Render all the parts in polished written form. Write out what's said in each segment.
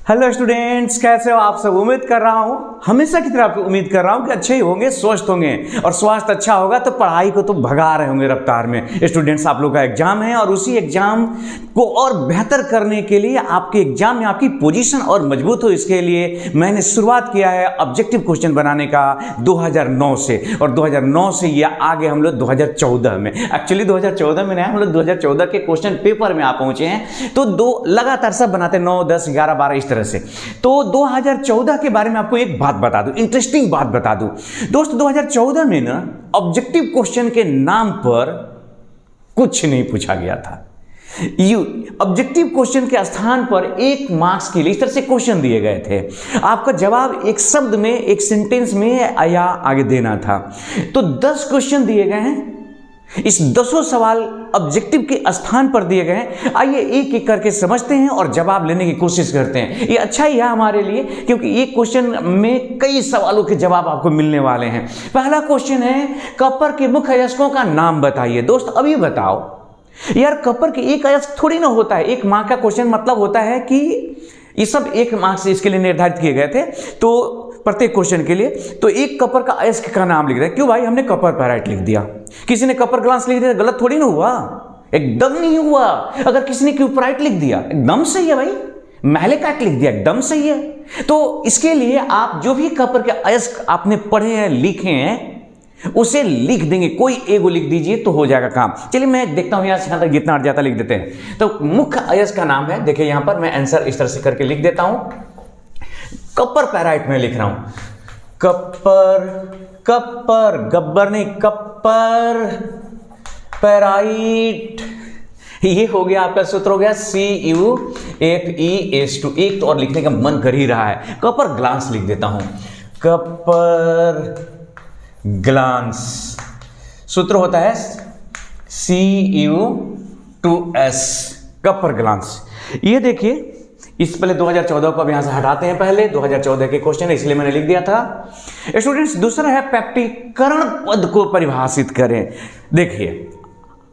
Hello students, कैसे हो आप सब। उम्मीद कर रहा हूँ, हमेशा की तरह आपको उम्मीद कर रहा हूँ कि अच्छे ही होंगे, स्वस्थ होंगे। और स्वास्थ्य अच्छा होगा तो पढ़ाई को तो भगा रहे होंगे रफ्तार में। स्टूडेंट्स, आप लोग का एग्जाम है और उसी एग्जाम को और बेहतर करने के लिए, आपके एग्जाम में आपकी पोजीशन और मजबूत हो, इसके लिए मैंने शुरुआत किया है ऑब्जेक्टिव क्वेश्चन बनाने का 2009 से। और 2009 से ये आगे हम लोग 2014 में, एक्चुअली 2014 में नहीं, हम लोग 2014 के क्वेश्चन पेपर में आ पहुंचे हैं। तो दो लगातार सब बनाते 9, 10, 11, 12 इस तरह से। तो 2014 के बारे में आपको एक बात बता दूं, इंटरेस्टिंग बात बता दूं दोस्त। 2014 में ना ऑब्जेक्टिव क्वेश्चन के नाम पर कुछ नहीं पूछा गया था। ऑब्जेक्टिव क्वेश्चन के स्थान पर 1 मार्क्स के लिए इस तरह से क्वेश्चन दिए गए थे। आपका जवाब एक शब्द में, एक सेंटेंस में या आगे देना था। तो 10 क्वेश्चन दिए गए हैं। इस 10 सवाल ऑब्जेक्टिव के स्थान पर दिए गए हैं। आइए एक एक करके समझते हैं और जवाब लेने की कोशिश करते हैं। ये अच्छा ही है हमारे लिए, क्योंकि एक क्वेश्चन में कई सवालों के जवाब आपको मिलने वाले हैं। पहला क्वेश्चन है, कपर के मुख्य अयस्कों का नाम बताइए। दोस्त अभी बताओ यार, कपर के एक अयस्क थोड़ी ना होता है। 1 मार्क का क्वेश्चन मतलब होता है कि ये सब 1 मार्क से इसके लिए निर्धारित किए गए थे, तो प्रत्येक क्वेश्चन के लिए। तो एक कपर का अयस्क का नाम लिख रहे हैं। क्यों भाई, हमने कपर पैराइट लिख दिया, किसी ने कपर ग्लास लिख दिया, गलत थोड़ी ना हुआ, एकदम नहीं हुआ। अगर किसी ने क्यूपराइट लिख दिया, एकदम सही है भाई। मैलेकाइट लिख दिया, एकदम सही है। तो इसके लिए आप जो भी कपर के अयस्क आपने पढ़े हैं, लिखे हैं, उसे लिख देंगे। कोई एगो लिख दीजिए तो हो जाएगा काम। चलिए मैं देखता हूं, यहां से यहां तक जितना अट जाता लिख देते हैं। तो मुख्य अयस्क का नाम है, देखिए यहां पर मैं आंसर इस तरह से करके लिख देता हूं। कपर पैराइट में लिख रहा हूं, कपर, कपर, गब्बर नहीं, कपर पैराइट। ये हो गया आपका सूत्र, हो गया CuFeS2। एक तो और लिखने का मन कर ही रहा है, कपर ग्लांस लिख देता हूं, कपर ग्लांस। सूत्र होता है Cu2S, कपर ग्लांस। ये देखिए, इस पहले 2014 को अब यहां से हटाते हैं। पहले 2014 के क्वेश्चन है, इसलिए मैंने लिख दिया था। स्टूडेंट्स, दूसरा है पैक्टीकरण पद को परिभाषित करें। देखिए,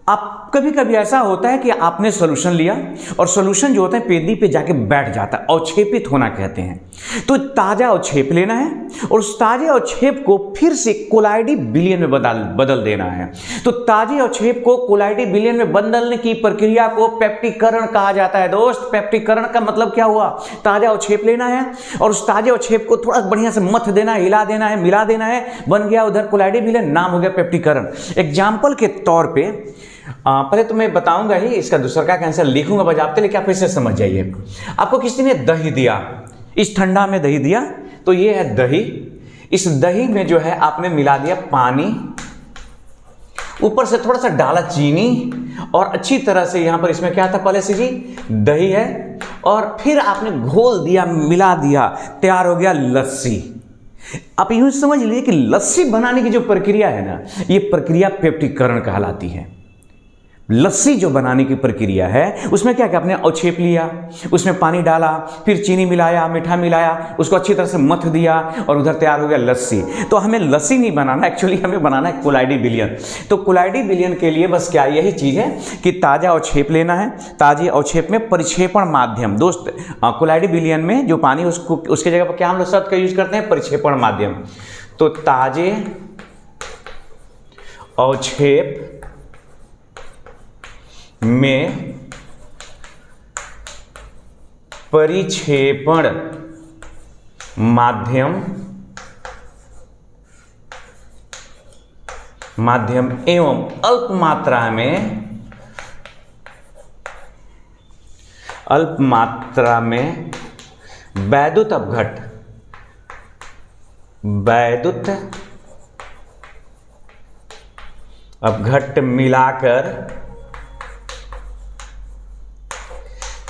आप कभी कभी ऐसा होता है कि आपने सॉल्यूशन लिया और सॉल्यूशन जो होता है पेदी पे जाके बैठ जाता है, अवक्षेपित होना कहते हैं। तो ताजा अवक्षेप लेना है और उस ताजे अवक्षेप को फिर से कोलाइडी विलयन में बदल देना है। तो ताजे अवक्षेप को कोलाइडी विलयन में बदलने की प्रक्रिया को पैक्टीकरण कहा जाता है। दोस्त, पैक्टीकरण का मतलब क्या हुआ? ताजा अवक्षेप लेना है और उस ताजे अवक्षेप को थोड़ा बढ़िया से मथ देना है, हिला देना है, मिला देना है, बन गया उधर कोलाइडी विलयन, नाम हो गया पैक्टीकरण। एग्जाम्पल के तौर पे पहले तो मैं बताऊंगा ही, इसका दूसरा का आंसर लिखूंगा बजाते, लेकिन आप फिर से समझ जाइए। आपको किसी ने दही दिया, इस ठंडा में दही दिया, तो ये है दही। इस दही में जो है आपने मिला दिया पानी, ऊपर से थोड़ा सा डाला चीनी, और अच्छी तरह से यहां पर इसमें क्या था पहले से जी, दही है, और फिर आपने घोल दिया, मिला दिया, तैयार हो गया लस्सी। आप यूं समझ लीजिए कि लस्सी बनाने की जो प्रक्रिया है ना, ये प्रक्रिया पैक्टीकरण कहलाती है। लस्सी जो बनाने की प्रक्रिया है, उसमें क्या क्या, आपने अवक्षेप लिया, उसमें पानी डाला, फिर चीनी मिलाया, मीठा मिलाया, उसको अच्छी तरह से मथ दिया और उधर तैयार हो गया लस्सी। तो हमें लस्सी नहीं बनाना, एक्चुअली हमें बनाना है कोलाइडी विलयन। तो कोलाइडी विलयन के लिए बस क्या यही चीज़ है कि ताज़ा अवक्षेप लेना है। ताजे अवक्षेप में परिक्षेपण माध्यम, दोस्त कोलाइडी विलयन में जो पानी, उसको उसके जगह पर क्या हम लोग शब्द का यूज करते हैं? परिक्षेपण माध्यम। तो ताजे अवक्षेप में परिक्षेपण माध्यम एवं अल्प मात्रा में वैद्युत अपघट्ट मिलाकर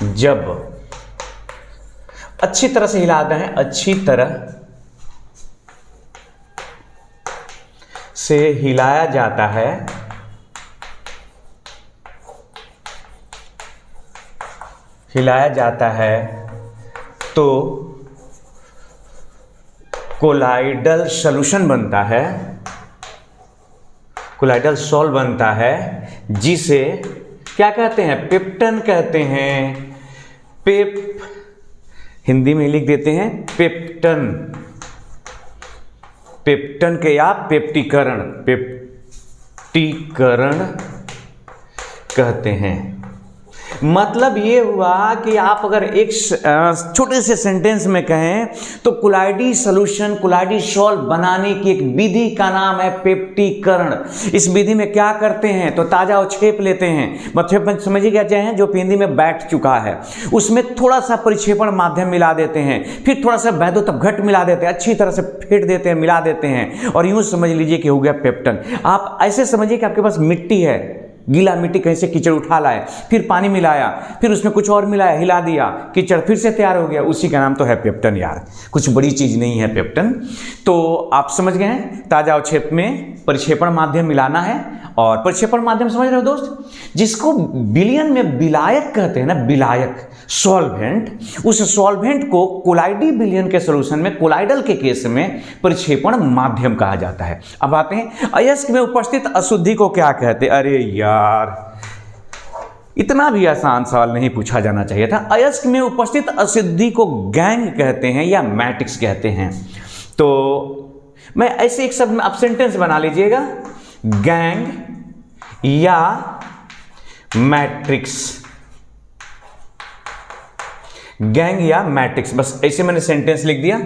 जब अच्छी तरह से हिलाते हैं, अच्छी तरह से हिलाया जाता है, तो कोलाइडल सॉल्यूशन बनता है, कोलाइडल सॉल्व बनता है, जिसे क्या कहते हैं? पेप्टन कहते हैं। हिंदी में लिख देते हैं पेप्टन, पेप्टन के या पेप्टीकरण, पेप्टीकरण कहते हैं। मतलब ये हुआ कि आप अगर एक छोटे से सेंटेंस में कहें तो कुलाइडी सॉल्यूशन, कुलाइडी सॉल्व बनाने की एक विधि का नाम है पेप्टीकरण। इस विधि में क्या करते हैं तो ताजा अवक्षेप लेते हैं, मतलब समझिए क्या चाहें जो हिंदी में बैठ चुका है, उसमें थोड़ा सा परिक्षेपण माध्यम मिला देते हैं, फिर थोड़ा सा वैद्युतघट मिला देते हैं, अच्छी तरह से फेंट देते हैं, मिला देते हैं, और यूं समझ लीजिए कि हो गया पेप्टन। आप ऐसे समझिए कि आपके पास मिट्टी है, गीला मिट्टी कहीं से कीचड़ उठा लाए, फिर पानी मिलाया, फिर उसमें कुछ और मिलाया, हिला दिया, कीचड़ फिर से तैयार हो गया, उसी का नाम तो है पेप्टन यार, कुछ बड़ी चीज नहीं है पेप्टन। तो आप समझ गए हैं, ताजा अवक्षेप में परिक्षेपण माध्यम मिलाना है। और परिक्षेपण माध्यम समझ रहे हो दोस्त, जिसको विलयन में विलायक कहते हैं ना, विलायक सॉल्वेंट, उस सॉल्वेंट को कोलाइडी विलयन के सॉल्यूशन में, कोलाइडल के केस में परिक्षेपण माध्यम कहा जाता है। अब आते हैं अयस्क में उपस्थित अशुद्धि को क्या कहते हैं। अरे यार, इतना भी आसान सवाल नहीं पूछा जाना चाहिए था। अयस्क में उपस्थित अशुद्धि को गैंग कहते हैं या मैट्रिक्स कहते हैं। तो मैं ऐसे एक शब्द में आप सेंटेंस बना लीजिएगा, गैंग या मैट्रिक्स, गैंग या मैट्रिक्स, बस ऐसे मैंने सेंटेंस लिख दिया।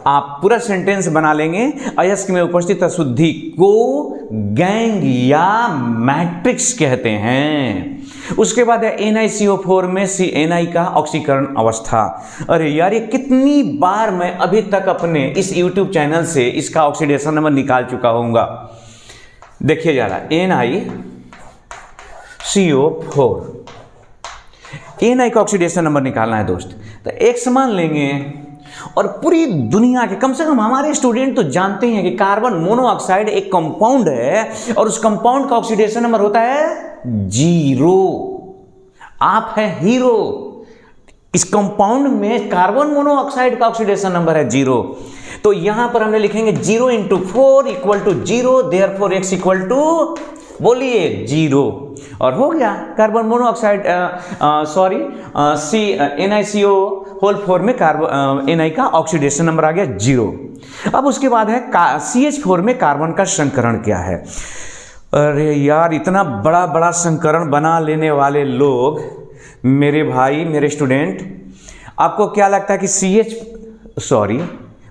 आप पूरा सेंटेंस बना लेंगे, अयस्क में उपस्थित अशुद्धि को गैंग या मैट्रिक्स कहते हैं। उसके बाद है NiCO4 में Na का ऑक्सीकरण अवस्था। अरे यार, ये कितनी बार मैं अभी तक अपने इस YouTube चैनल से इसका ऑक्सीडेशन नंबर निकाल चुका होऊंगा। देखिए जरा, NiCO4, Na का ऑक्सीडेशन नंबर निकालना है दोस्त। तो एक समान लेंगे और पूरी दुनिया के, कम से कम हमारे स्टूडेंट तो जानते हैं कि कार्बन मोनोऑक्साइड एक कंपाउंड है और उस कंपाउंड का ऑक्सीडेशन नंबर होता है 0। आप हैं हीरो, इस कंपाउंड में कार्बन मोनोऑक्साइड का ऑक्सीडेशन नंबर है 0। तो यहां पर हमने लिखेंगे 0 × 4 = 0, देयरफॉर X = बोलिए 0, और हो गया कार्बन मोनोऑक्साइड NiCO4 में Na का ऑक्सीडेशन नंबर आ गया 0। अब उसके बाद है CH4 में कार्बन का संकरण क्या है। अरे यार, इतना बड़ा बड़ा संकरण बना लेने वाले लोग, मेरे भाई, मेरे स्टूडेंट, आपको क्या लगता है कि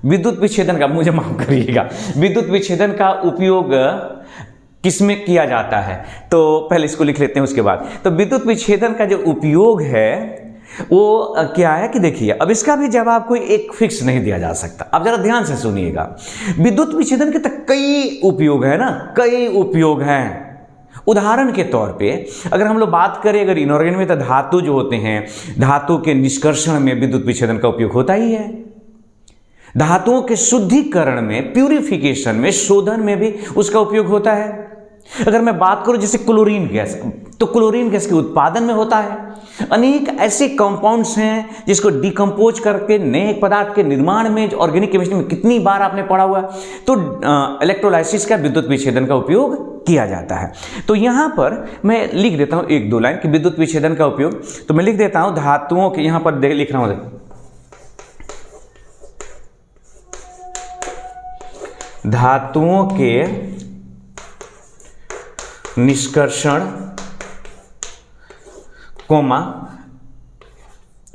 विद्युत विच्छेदन का, मुझे माफ करिएगा, विद्युत विच्छेदन का उपयोग किसमें किया जाता है। तो पहले इसको लिख लेते हैं उसके बाद। तो विद्युत विच्छेदन का जो उपयोग है वो क्या है कि देखिए, अब इसका भी जवाब कोई एक फिक्स नहीं दिया जा सकता। अब जरा ध्यान से सुनिएगा, विद्युत विच्छेदन के तो कई उपयोग है ना, कई उपयोग हैं। उदाहरण के तौर पे अगर हम लोग बात करें, अगर इनऑर्गेनिक में, तो धातु जो होते हैं, धातु के निष्कर्षण में विद्युत विच्छेदन का उपयोग होता ही है। धातुओं के शुद्धिकरण में, प्यूरिफिकेशन में, शोधन में भी उसका उपयोग होता है। अगर मैं बात करूं जैसे क्लोरीन गैस, तो क्लोरीन गैस के उत्पादन में होता है। अनेक ऐसे कंपाउंड्स हैं जिसको डिकम्पोज करके नए पदार्थ के निर्माण में, ऑर्गेनिक केमिस्ट्री में कितनी बार आपने पढ़ा हुआ, तो इलेक्ट्रोलाइसिस का, विद्युत विच्छेदन का उपयोग किया जाता है। तो यहां पर मैं लिख देता हूं 1-2 लाइन कि विद्युत विच्छेदन का उपयोग। तो मैं लिख देता हूं धातुओं के, यहां पर लिख रहा हूं, धातुओं के निष्कर्षण,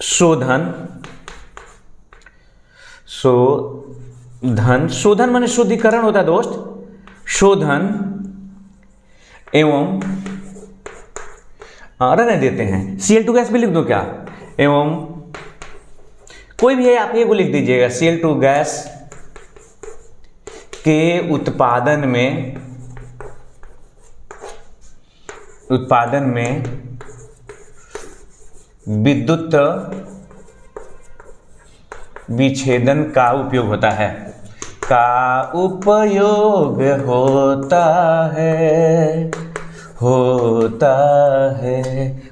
शोधन माने शुद्धिकरण होता है दोस्त, शोधन एवं, रहने देते हैं, Cl2 गैस भी लिख दो क्या, एवं कोई भी है, आप ये को लिख दीजिएगा, Cl2 गैस के उत्पादन में विद्युत विच्छेदन का उपयोग होता है, होता है।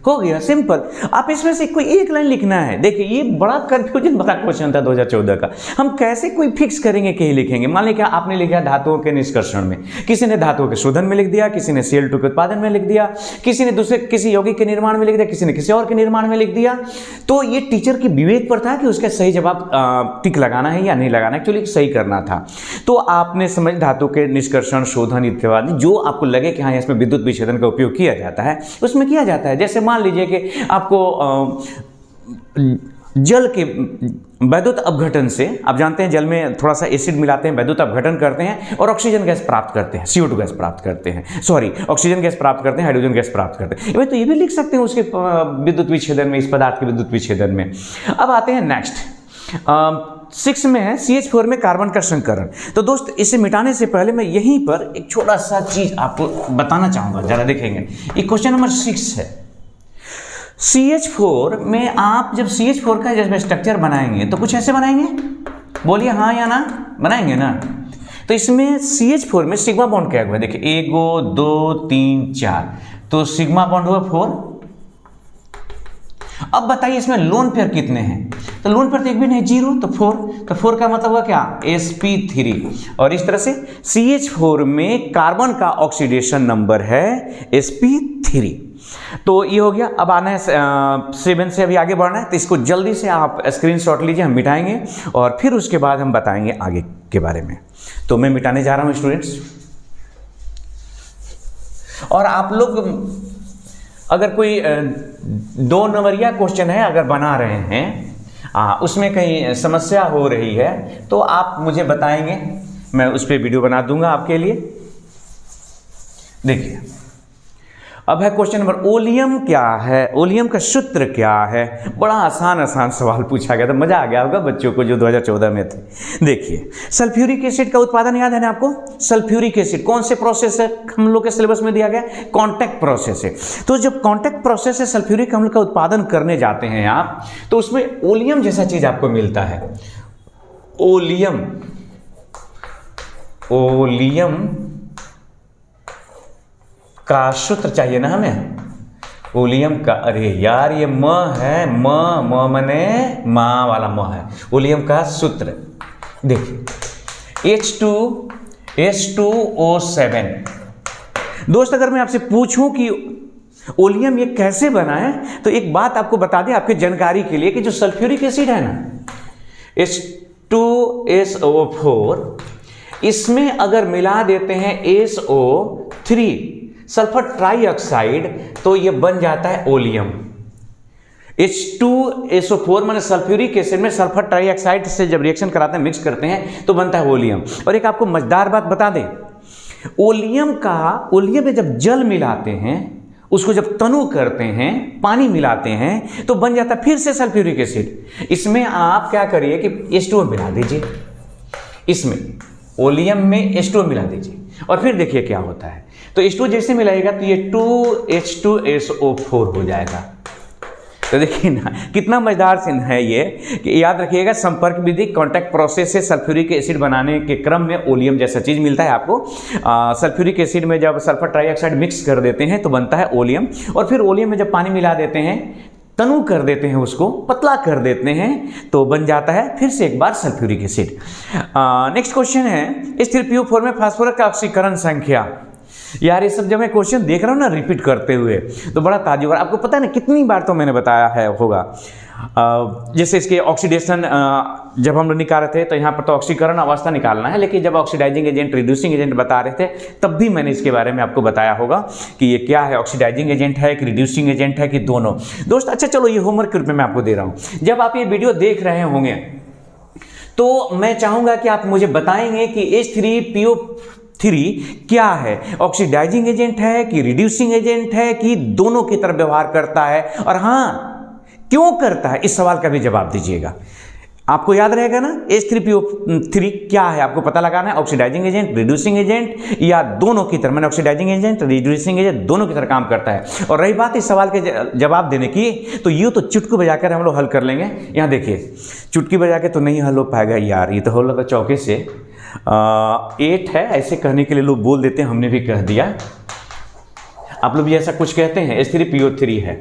हो गया, सिंपल। आप इसमें से कोई एक लाइन लिखना है। देखिए ये बड़ा कंफ्यूजन वाला क्वेश्चन था 2014 का। हम कैसे कोई फिक्स करेंगे कि लिखेंगे। मान लीजिए आपने लिखा धातुओं के निष्कर्षण में, किसी ने धातुओं के शोधन में लिख दिया, किसी ने Cl2 के उत्पादन में लिख दिया, किसी ने दूसरे किसी यौगिक के निर्माण में लिख दिया, किसी ने किसी और के निर्माण में लिख दिया। तो ये टीचर के विवेक पर था कि उसका सही जवाब टिक लगाना है या नहीं लगाना, एक्चुअली सही करना था। तो आपने समझ धातु के निष्कर्षण, शोधन इत्यादि जो आपको लगे कि हाँ इसमें विद्युत विच्छेदन का उपयोग किया जाता है, उसमें किया जाता है। जैसे मान लीजिए कि आपको जल के वैद्युत अपघटन से, आप जानते हैं जल में थोड़ा सा एसिड मिलाते हैं, वैद्युत अपघटन करते हैं और ऑक्सीजन गैस प्राप्त करते हैं, CO2 गैस प्राप्त करते हैं, सॉरी ऑक्सीजन गैस प्राप्त करते हैं, हाइड्रोजन गैस प्राप्त करते हैं। तो ये भी लिख सकते हैं उसके विद्युत विच्छेदन में, इस पदार्थ के विद्युत विच्छेदन में। अब आते हैं नेक्स्ट 6 में है CH4 में कार्बन का संकरण। तो दोस्त इसे मिटाने से पहले मैं यहीं पर एक छोटा सा चीज आपको बताना चाहूंगा, जरा देखेंगे। ये क्वेश्चन नंबर 6 है। CH4 में आप जब CH4 का जब स्ट्रक्चर बनाएंगे तो कुछ ऐसे बनाएंगे, बोलिए हाँ या ना, बनाएंगे ना। तो इसमें CH4 में सिग्मा बॉन्ड क्या हुआ है, देखिए 1 2 3 4, तो सिग्मा बॉन्ड हुआ 4। अब बताइए इसमें लोन पेयर कितने हैं, तो लोन पेयर तो एक भी नहीं, 0, तो 4, तो 4 का मतलब हुआ क्या, sp3। और इस तरह से CH4 में कार्बन का ऑक्सीडेशन नंबर है sp3। तो ये हो गया। अब आना है 7 से अभी आगे बढ़ना है, तो इसको जल्दी से आप स्क्रीनशॉट लीजिए, हम मिटाएंगे और फिर उसके बाद हम बताएंगे आगे के बारे में। तो मैं मिटाने जा रहा हूं स्टूडेंट्स। और आप लोग अगर कोई 2 नंबरिया क्वेश्चन है अगर बना रहे हैं, उसमें कहीं समस्या हो रही है तो आप मुझे बताएंगे, मैं उस पर वीडियो बना दूंगा आपके लिए। देखिए अब है क्वेश्चन नंबर, ओलियम क्या है, ओलियम का सूत्र क्या है। बड़ा आसान सवाल पूछा गया था, मजा आ गया होगा बच्चों को जो 2014 में थे। देखिए सल्फ्यूरिक एसिड का उत्पादन याद है ना आपको। सल्फ्यूरिक एसिड कौन से प्रोसेस है, हम लोग के सिलेबस में दिया गया कॉन्टैक्ट प्रोसेस है। तो जब कॉन्टैक्ट प्रोसेस से सल्फ्यूरिक अम्ल का उत्पादन करने जाते हैं आप, तो उसमें ओलियम जैसा चीज आपको मिलता है। ओलियम, ओलियम का सूत्र चाहिए ना हमें, ओलियम का। अरे यार ये म है, म मने माँ वाला म है। ओलियम का सूत्र देखिए H2SO7। दोस्त अगर मैं आपसे पूछूं कि ओलियम ये कैसे बना है, तो एक बात आपको बता दें आपकी जानकारी के लिए कि जो सल्फ्यूरिक एसिड है ना H2SO4, इसमें अगर मिला देते हैं SO3 सल्फर ट्राईऑक्साइड, तो ये बन जाता है ओलियम। H2SO4 माने सल्फ्यूरिक एसिड में सल्फर ट्राईऑक्साइड से जब रिएक्शन कराते हैं, मिक्स करते हैं, तो बनता है ओलियम। और एक आपको मजेदार बात बता दें, ओलियम में जब जल मिलाते हैं, उसको जब तनु करते हैं, पानी मिलाते हैं, तो बन जाता है फिर से सल्फ्यूरिक एसिड। इसमें आप क्या करिए कि H2O मिला दीजिए, इसमें ओलियम में H2O मिला दीजिए और फिर देखिए क्या होता है। तो H2O जैसे मिलाएगा तो ये 2H2SO4 हो जाएगा। तो देखिए ना कितना मजेदार सीन है ये, कि याद रखिएगा संपर्क विधि कॉन्टैक्ट प्रोसेस से सल्फ्यूरिक एसिड बनाने के क्रम में ओलियम जैसा चीज मिलता है आपको। सल्फ्यूरिक एसिड में जब सल्फर ट्राईऑक्साइड मिक्स कर देते हैं तो बनता है ओलियम, और फिर ओलियम में जब पानी मिला देते हैं, तनु कर देते हैं, उसको पतला कर देते हैं, तो बन जाता है फिर से एक बार सल्फ्यूरिक एसिड। नेक्स्ट क्वेश्चन है H3PO4 में फास्फोरस का ऑक्सीकरण संख्या। यार ये सब जब मैं क्वेश्चन देख रहा हूँ ना रिपीट करते हुए, तो बड़ा ताज्जुब। आपको पता है ना कितनी बार तो मैंने बताया है होगा। जैसे इसके ऑक्सीडेशन जब हम लोग निकाल रहे थे, तो यहाँ पर तो ऑक्सीकरण अवस्था निकालना है, लेकिन जब ऑक्सीडाइजिंग एजेंट, रिड्यूसिंग एजेंट बता रहे थे, तब भी मैंने इसके बारे में आपको बताया होगा कि ये क्या है, ऑक्सीडाइजिंग एजेंट है कि रिड्यूसिंग एजेंट है कि दोनों। दोस्त अच्छा चलो ये होमवर्क के रूप में मैं आपको दे रहा हूँ। जब आप ये वीडियो देख रहे होंगे तो मैं चाहूँगा कि आप मुझे बताएंगे कि H3PO3 क्या है, ऑक्सीडाइजिंग एजेंट है कि रिड्यूसिंग एजेंट है कि दोनों की तरफ व्यवहार करता है, और हाँ क्यों करता है, इस सवाल का भी जवाब दीजिएगा। आपको याद रहेगा ना H3PO3 क्या है, आपको पता लगाना है ऑक्सीडाइजिंग एजेंट, रिड्यूसिंग एजेंट या दोनों की तरह। मैंने ऑक्सीडाइजिंग एजेंट, रिड्यूसिंग एजेंट दोनों की तरह काम करता है। और रही बात इस सवाल के जवाब देने की, तो यूँ तो चुटकी बजाकर हम लोग हल कर लेंगे। यहाँ देखिए चुटकी बजा के तो नहीं हल हो पाएगा यार, ये तो हो लगा चौके से 8 है, ऐसे कहने के लिए लोग बोल देते हैं, हमने भी कह दिया। आप लोग भी ऐसा कुछ कहते हैं, H3PO3 है।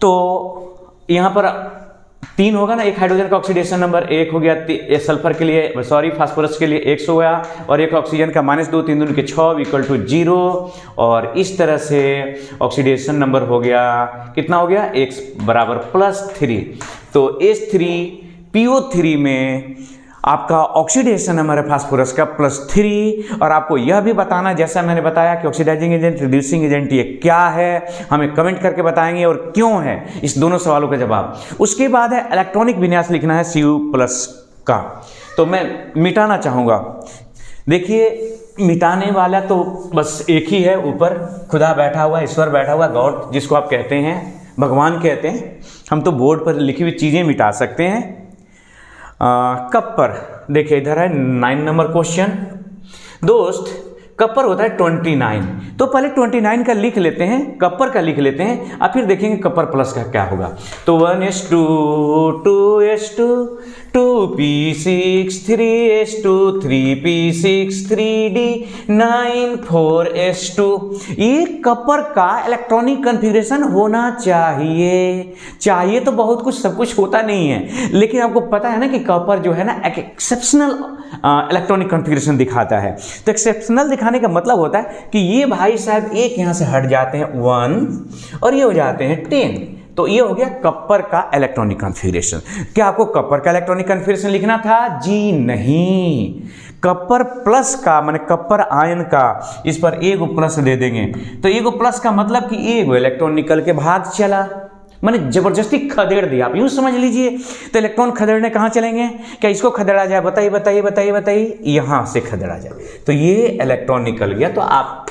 तो यहाँ पर 3 होगा ना, एक हाइड्रोजन का ऑक्सीडेशन नंबर, एक हो गया सल्फर के लिए, सॉरी फास्फोरस के लिए 100 हो गया, और एक ऑक्सीजन का -2, 3 दूनी के 6 इक्वल टू 0, और इस तरह से ऑक्सीडेशन नंबर हो गया, कितना हो गया, x बराबर +3। तो H3PO3 में आपका ऑक्सीडेशन नंबर है फास्फोरस का +3, और आपको यह भी बताना, जैसा मैंने बताया कि ऑक्सीडाइजिंग एजेंट, रिड्यूसिंग एजेंट ये क्या है, हमें कमेंट करके बताएंगे और क्यों है, इस दोनों सवालों का जवाब। उसके बाद है इलेक्ट्रॉनिक विन्यास लिखना है Cu+ का, तो मैं मिटाना चाहूँगा। देखिए मिटाने वाला तो बस एक ही है, ऊपर खुदा बैठा हुआ, ईश्वर बैठा हुआ, गॉड जिसको आप कहते हैं, भगवान कहते हैं। हम तो बोर्ड पर लिखी हुई चीज़ें मिटा सकते हैं। कप पर देखिए, इधर है 9 नंबर क्वेश्चन। दोस्त कपर होता है 29, तो पहले 29 का लिख लेते हैं, कपर का लिख लेते हैं, और फिर देखेंगे कपर प्लस का क्या होगा। तो 1s2 2s2 2p6 3s2 3p6 3d 9 4s2। ये कपर का इलेक्ट्रॉनिक कन्फिग्रेशन होना चाहिए तो बहुत कुछ, सब कुछ होता नहीं है, लेकिन आपको पता है ना कि कपर जो है ना एक एक्सेप्शनल इलेक्ट्रॉनिक कन्फिग्रेशन दिखाता है। तो एक्सेप्शनल दिखाने का मतलब होता है कि ये भाई साहब एक यहाँ से हट जाते हैं 1 और ये हो जाते हैं 10, तो ये हो गया कपर का इलेक्ट्रॉनिक कन्फिग्रेशन। क्या आपको कपर का इलेक्ट्रॉनिक कन्फिग्रेशन लिखना था? जी नहीं, कपर प्लस का माने कपर आयन का, इस पर एगो प्लस दे देंगे, तो एगो प्लस का मतलब कि एगो इलेक्ट्रॉन निकल के भाग चला, मैंने जबरदस्ती खदेड़ दिया, आप यूं समझ लीजिए। तो इलेक्ट्रॉन खदेड़ने कहाँ चलेंगे? क्या इसको खदेड़ा जाए? बताइए बताइए बताइए बताइए, यहाँ से खदेड़ा जाए, तो ये इलेक्ट्रॉन निकल गया। तो आप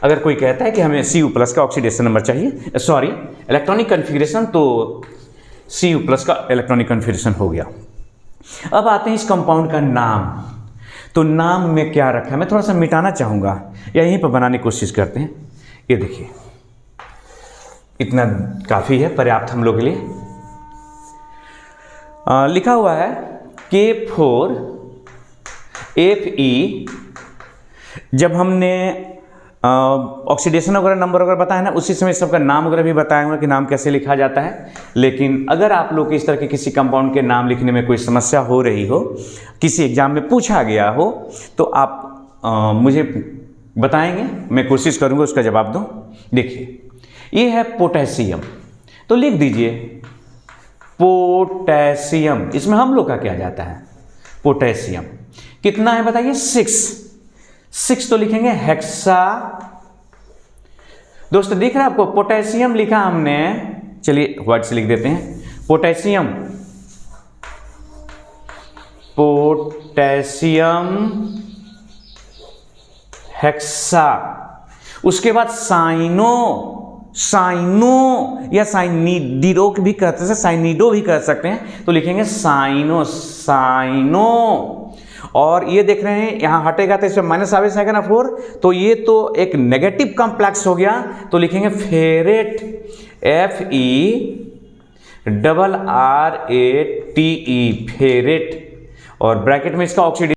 अगर कोई कहता है कि हमें Cu+ का ऑक्सीडेशन नंबर चाहिए, सॉरी इलेक्ट्रॉनिक कन्फिग्रेशन, तो Cu+ का इलेक्ट्रॉनिक कन्फिग्रेशन हो गया। अब आते हैं इस कंपाउंड का नाम। तो नाम में क्या रखा है, मैं थोड़ा सा मिटाना चाहूँगा, या यहीं पर बनाने की कोशिश करते हैं। ये देखिए, इतना काफ़ी है, पर्याप्त हम लोग के लिए। लिखा हुआ है K4Fe। जब हमने ऑक्सीडेशन वगैरह नंबर वगैरह बताया ना, उसी समय सबका नाम वगैरह भी बताया कि नाम कैसे लिखा जाता है। लेकिन अगर आप लोग इस तरह के किसी कंपाउंड के नाम लिखने में कोई समस्या हो रही हो, किसी एग्जाम में पूछा गया हो, तो आप मुझे बताएंगे, मैं कोशिश करूँगा उसका जवाब दूँ। देखिए ये है पोटेशियम, तो लिख दीजिए पोटेशियम, इसमें हम लोग का क्या जाता है? पोटेशियम कितना है बताइए? 6, तो लिखेंगे हेक्सा। दोस्तों दिख रहा है आपको, पोटेशियम लिखा हमने, चलिए व्हाइट से लिख देते हैं, पोटेशियम हेक्सा। उसके बाद साइनो या साइनिडो भी कहते हैं, साइनिडो भी कह सकते हैं, तो लिखेंगे साइनो। और ये देख रहे हैं यहाँ हटेगा तो इसमें माइनस आवेश आएगा ना 4, तो ये तो एक नेगेटिव कॉम्प्लेक्स हो गया, तो लिखेंगे फेरेट, FeRrate, फेरेट, और ब्रैकेट में इसका ऑक्सीडेशन